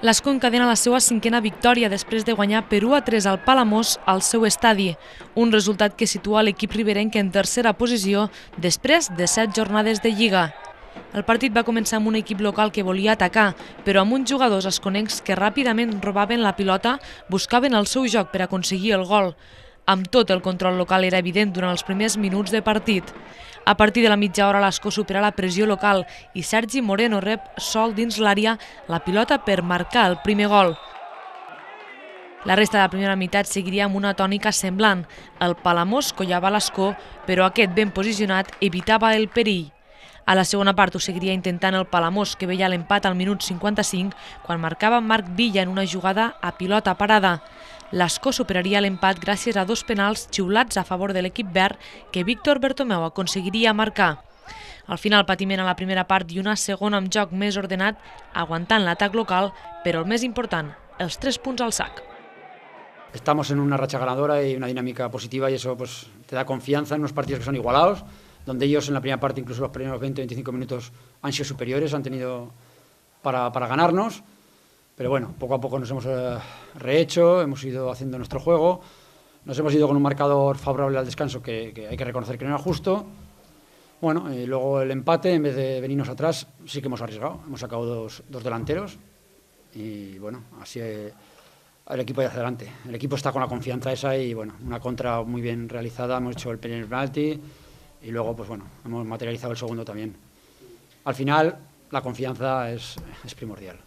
L'Ascó encadena la seva cinquena victòria després de guanyar per 1-3 al Palamós al seu estadi, un resultat que situa l'equip riberenc en tercera posició després de 7 jornades de Lliga. El partit va començar amb un equip local que volia atacar, però amb uns jugadors asconencs que ràpidament robaven la pilota, buscaven el seu joc per aconseguir el gol. Amb tot, el control local era evident durant els primers minuts de partit. A partir de la mitja hora l'Ascó supera la pressió local i Sergi Moreno rep sol dins l'àrea la pilota per marcar el primer gol. La resta de la primera meitat seguiria amb una tònica semblant. El Palamós collava l'Ascó, però aquest ben posicionat evitava el perill. A la segona part ho seguiria intentant el Palamós, que veia l'empat al minut 55 quan marcava Marc Villa en una jugada a pilota parada. L'Ascó superaria l'empat gràcies a 2 penals xiulats a favor de l'equip verd que Víctor Bertomeu aconseguiria marcar. Al final, patiment a la primera part i una segona amb joc més ordenat, aguantant l'atac local, però el més important, els 3 punts al sac. Estamos en una racha ganadora y una dinámica positiva y eso pues te da confianza en unos partidos que son igualados, donde ellos en la primera parte, incluso los primeros 20-25 minutos, han sido superiores, han tenido para ganarnos. Pero bueno, poco a poco nos hemos rehecho, hemos ido haciendo nuestro juego, nos hemos ido con un marcador favorable al descanso que hay que reconocer que no era justo. Bueno, y luego el empate, en vez de venirnos atrás, sí que hemos arriesgado, hemos sacado dos delanteros y bueno, así el equipo hacia adelante. El equipo está con la confianza esa y bueno, una contra muy bien realizada, hemos hecho el primer penalti y luego pues bueno, hemos materializado el segundo también. Al final la confianza es primordial.